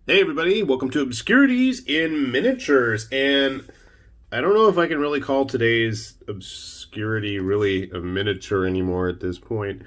Hey everybody, welcome to Obscurities in Miniatures, and I don't know if I can really call today's obscurity really a miniature anymore at this point.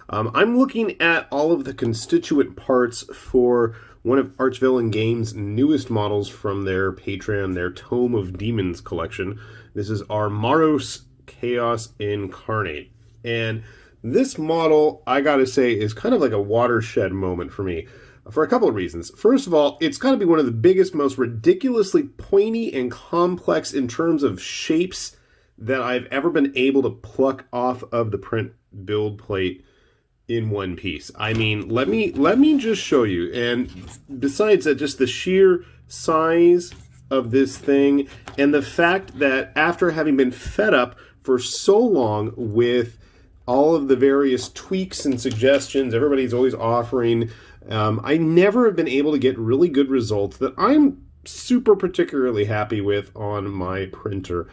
I'm looking at all of the constituent parts for one of Archvillain Games' newest models from their Patreon, their Tome of Demons collection. This is Armaros Chaos Incarnate, and this model, I gotta say, is kind of like a watershed moment for me for a couple of reasons. First of all, it's got to be one of the biggest, most ridiculously pointy and complex in terms of shapes that I've ever been able to pluck off of the print build plate in one piece. I mean, let me just show you. And besides that, just the sheer size of this thing and the fact that after having been fed up for so long with all of the various tweaks and suggestions everybody's always offering, I never have been able to get really good results that I'm super particularly happy with on my printer.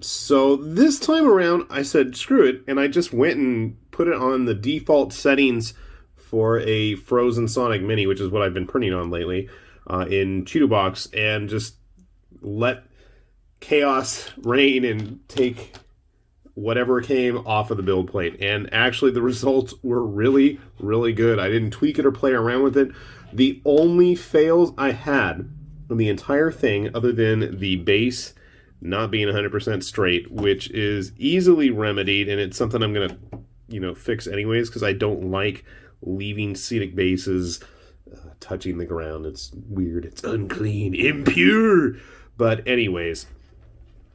So this time around, I said, screw it, and I just went and put it on the default settings for a Frozen Sonic Mini, which is what I've been printing on lately, in Cheeto Box, and just let chaos reign and take whatever came off of the build plate. And actually the results were really, really good. I didn't tweak it or play around with it. The only fails I had on the entire thing, other than the base not being 100% straight, which is easily remedied, and it's something I'm going to, fix anyways, because I don't like leaving scenic bases touching the ground. It's weird. It's unclean, impure. But anyways,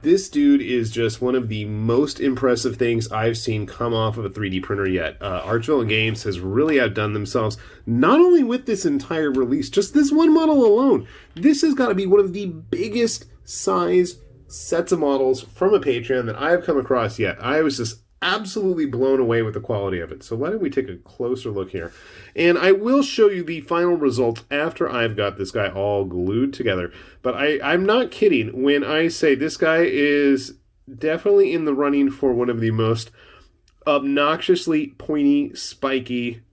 this dude is just one of the most impressive things I've seen come off of a 3D printer yet. Archvillain Games has really outdone themselves, not only with this entire release, just this one model alone. This has got to be one of the biggest size sets of models from a Patreon that I have come across yet. I was just absolutely blown away with the quality of it. So why don't we take a closer look here? And I will show you the final results after I've got this guy all glued together. But I'm not kidding when I say this guy is definitely in the running for one of the most obnoxiously pointy, spiky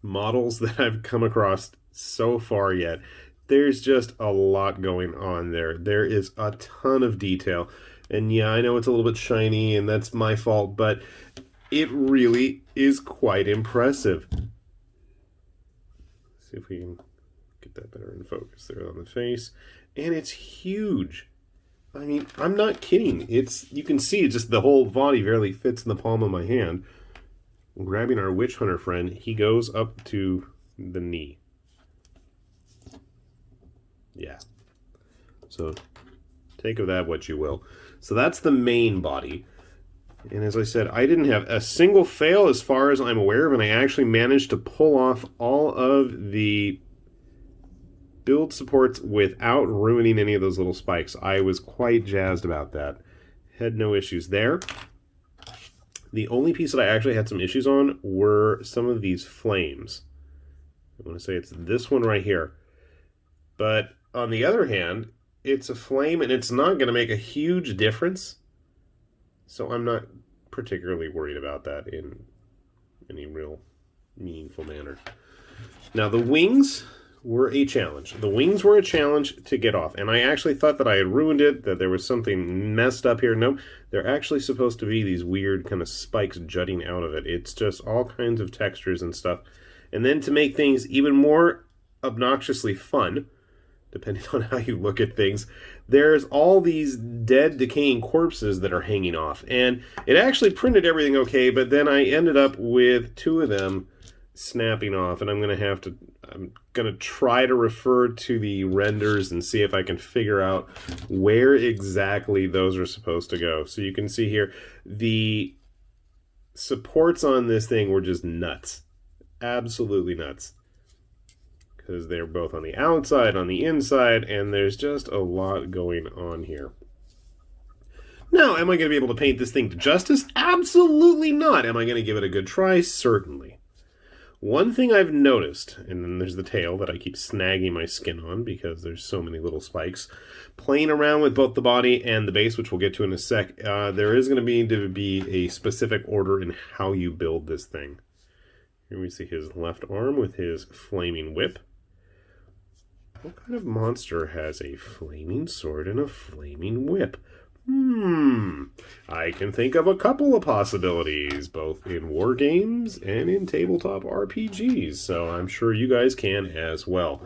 models that I've come across so far yet. There's just a lot going on there. There is a ton of detail. And yeah, I know it's a little bit shiny, and that's my fault, but it really is quite impressive. Let's see if we can get that better in focus there on the face. And it's huge. I mean, I'm not kidding. You can see just the whole body barely fits in the palm of my hand. Grabbing our witch hunter friend, he goes up to the knee. Yeah. So take of that what you will. So that's the main body. And as I said, I didn't have a single fail as far as I'm aware of, and I actually managed to pull off all of the build supports without ruining any of those little spikes. I was quite jazzed about that. Had no issues there. The only piece that I actually had some issues on were some of these flames. I want to say it's this one right here. But on the other hand, it's a flame, and it's not going to make a huge difference. So I'm not particularly worried about that in any real meaningful manner. Now, the wings were a challenge. The wings were a challenge to get off. And I actually thought that I had ruined it, that there was something messed up here. No, they're actually supposed to be these weird kind of spikes jutting out of it. It's just all kinds of textures and stuff. And then to make things even more obnoxiously fun, depending on how you look at things, there's all these dead, decaying corpses that are hanging off. And it actually printed everything okay, but then I ended up with two of them snapping off, and I'm going to try to refer to the renders and see if I can figure out where exactly those are supposed to go. So you can see here, the supports on this thing were just nuts. Absolutely nuts. Because they're both on the outside, on the inside, and there's just a lot going on here. Now, am I going to be able to paint this thing to justice? Absolutely not. Am I going to give it a good try? Certainly. One thing I've noticed, and then there's the tail that I keep snagging my skin on because there's so many little spikes, playing around with both the body and the base, which we'll get to in a sec, there is going to need to be a specific order in how you build this thing. Here we see his left arm with his flaming whip. What kind of monster has a flaming sword and a flaming whip? I can think of a couple of possibilities, both in war games and in tabletop RPGs, so I'm sure you guys can as well.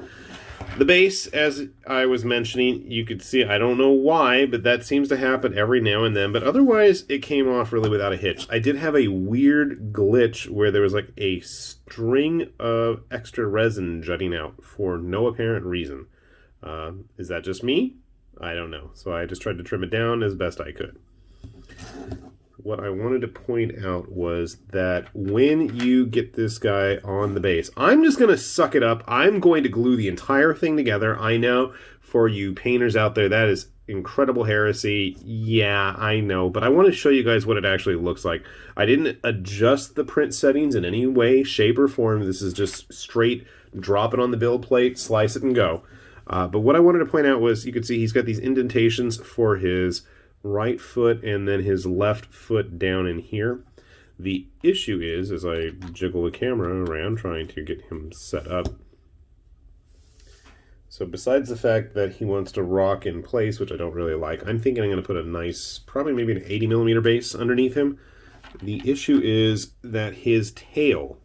The base, as I was mentioning, you could see, I don't know why, but that seems to happen every now and then, but otherwise it came off really without a hitch. I did have a weird glitch where there was like a string of extra resin jutting out for no apparent reason. Is that just me? I don't know. So I just tried to trim it down as best I could. What I wanted to point out was that when you get this guy on the base, I'm just going to suck it up. I'm going to glue the entire thing together. I know for you painters out there, that is incredible heresy. Yeah, I know. But I want to show you guys what it actually looks like. I didn't adjust the print settings in any way, shape, or form. This is just straight drop it on the build plate, slice it, and go. But what I wanted to point out was you could see he's got these indentations for his right foot and then his left foot down in here. The issue is, as I jiggle the camera around trying to get him set up, so besides the fact that he wants to rock in place, which I don't really like, I'm thinking I'm going to put a nice, probably maybe an 80mm base underneath him. The issue is that his tail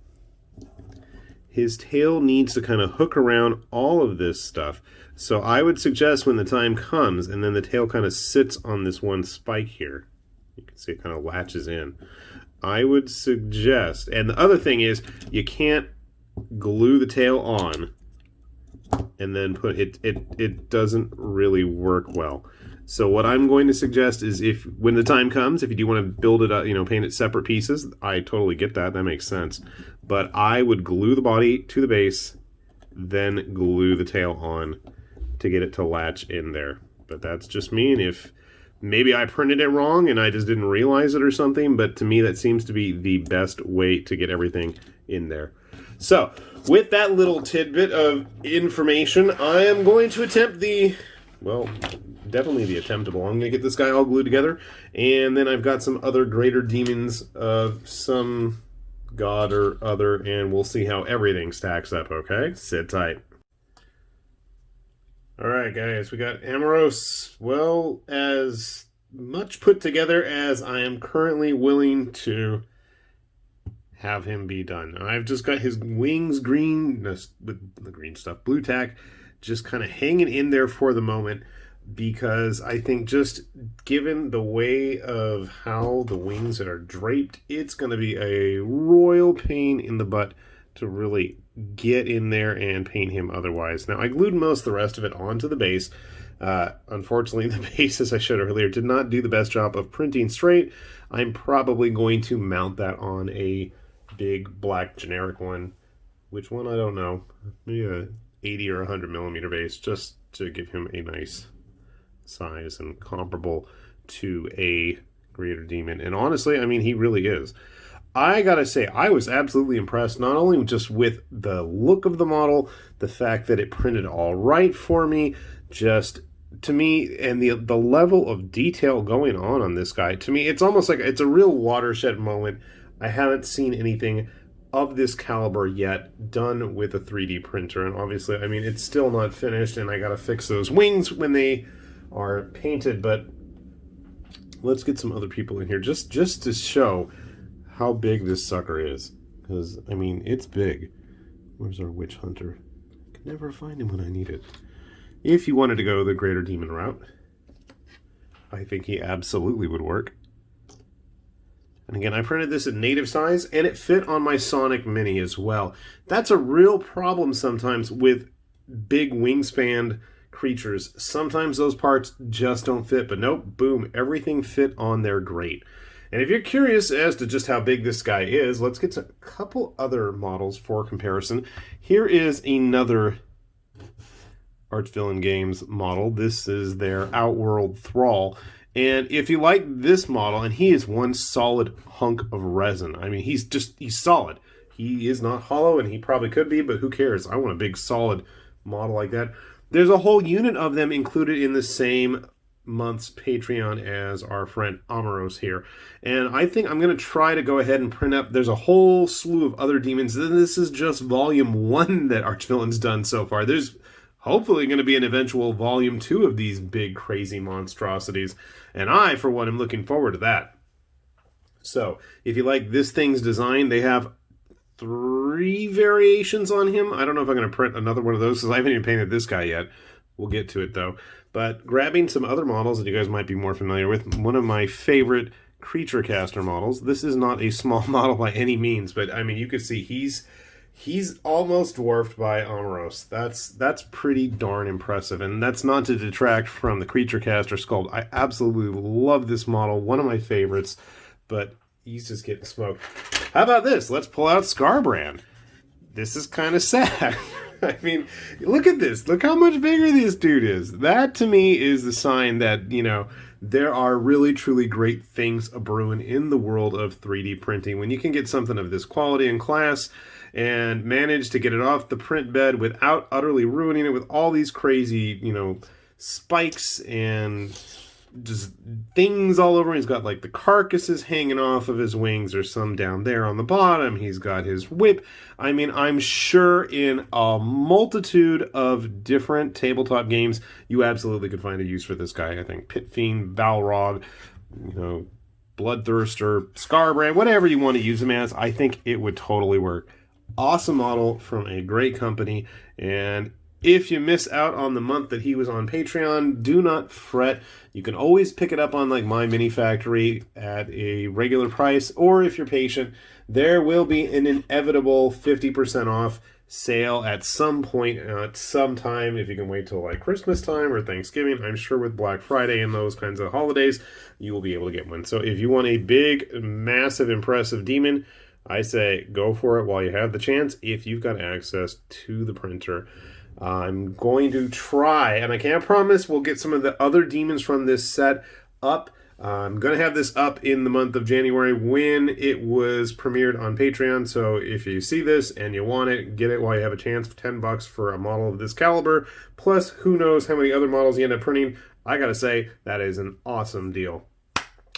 needs to kind of hook around all of this stuff. So I would suggest when the time comes, and then the tail kind of sits on this one spike here. You can see it kind of latches in. I would suggest, and the other thing is, you can't glue the tail on and then put it, it doesn't really work well. So what I'm going to suggest is if, when the time comes, if you do want to build it up, paint it separate pieces, I totally get that. That makes sense. But I would glue the body to the base, then glue the tail on to get it to latch in there. But that's just me, and if maybe I printed it wrong and I just didn't realize it or something, but to me that seems to be the best way to get everything in there. So, with that little tidbit of information, I am going to attempt definitely the attemptable. I'm going to get this guy all glued together, and then I've got some other greater demons of some god or other, and we'll see how everything stacks up, okay? Sit tight. Alright guys, we got Armaros, well, as much put together as I am currently willing to have him be done. I've just got his wings green, with the green stuff, blue tack, just kind of hanging in there for the moment, because I think just given the way of how the wings that are draped, it's going to be a royal pain in the butt to really get in there and paint him otherwise. Now, I glued most of the rest of it onto the base. Unfortunately, the base, as I showed earlier, did not do the best job of printing straight. I'm probably going to mount that on a big black generic one. Which one? I don't know. Maybe a 80 or 100mm base, just to give him a nice size and comparable to a greater demon. And honestly, I mean, he really is. I gotta say, I was absolutely impressed, not only just with the look of the model, the fact that it printed all right for me, just to me, and the level of detail going on this guy. To me, it's almost like it's a real watershed moment. I haven't seen anything of this caliber yet done with a 3D printer, and obviously, I mean, it's still not finished, and I gotta fix those wings when they are painted, but let's get some other people in here just to show how big this sucker is, because I mean, it's big. Where's our witch hunter? I can never find him when I need it. If you wanted to go the greater demon route, I think he absolutely would work. And again, I printed this in native size, and it fit on my Sonic Mini as well. That's a real problem sometimes with big wingspan creatures. Sometimes those parts just don't fit, but nope, boom, everything fit on there great. And if you're curious as to just how big this guy is, let's get to a couple other models for comparison. Here is another Archvillain Games model. This is their Outworld Thrall. And if you like this model, and he is one solid hunk of resin. I mean, he's solid. He is not hollow, and he probably could be, but who cares? I want a big solid model like that. There's a whole unit of them included in the same month's Patreon as our friend Armaros here, and I think I'm going to try to go ahead and print up. There's a whole slew of other demons. This is just volume 1 that Archvillain's done so far. There's hopefully going to be an eventual volume 2 of these big, crazy monstrosities. And I, for one, am looking forward to that. So, if you like this thing's design, they have 3 variations on him. I don't know if I'm going to print another one of those because I haven't even painted this guy yet. We'll get to it, though. But grabbing some other models that you guys might be more familiar with, one of my favorite creature caster models. This is not a small model by any means, but I mean, you can see he's almost dwarfed by Armaros. That's pretty darn impressive, and that's not to detract from the creature caster sculpt. I absolutely love this model, one of my favorites, but he's just getting smoked. How about this? Let's pull out Scarbrand. This is kind of sad. I mean, look at this. Look how much bigger this dude is. That, to me, is the sign that, you know, there are really, truly great things a-brewing in the world of 3D printing. When you can get something of this quality and class and manage to get it off the print bed without utterly ruining it with all these crazy, you know, spikes and just things all over. He's got like the carcasses hanging off of his wings. There's some down there on the bottom. He's got his whip. I mean, I'm sure in a multitude of different tabletop games, you absolutely could find a use for this guy. I think Pit Fiend, Balrog, you know, Bloodthirster, Scarbrand, whatever you want to use him as, I think it would totally work. Awesome model from a great company, and if you miss out on the month that he was on Patreon, do not fret. You can always pick it up on like My Mini Factory at a regular price, or if you're patient, there will be an inevitable 50% off sale at some point, at some time. If you can wait till like Christmas time or Thanksgiving, I'm sure with Black Friday and those kinds of holidays, you will be able to get one. So if you want a big, massive, impressive demon, I say go for it while you have the chance if you've got access to the printer. I'm going to try, and I can't promise we'll get some of the other demons from this set up. I'm going to have this up in the month of January when it was premiered on Patreon. So if you see this and you want it, get it while you have a chance. For $10 for a model of this caliber. Plus, who knows how many other models you end up printing. I got to say, that is an awesome deal.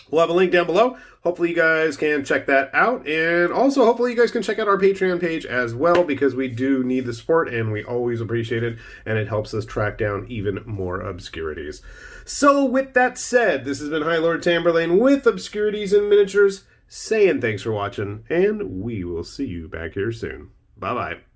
We'll have a link down below. Hopefully you guys can check that out. And also, hopefully you guys can check out our Patreon page as well, because we do need the support and we always appreciate it. And it helps us track down even more obscurities. So with that said, this has been High Lord Tamberlane with Obscurities in Miniatures, saying thanks for watching, and we will see you back here soon. Bye-bye.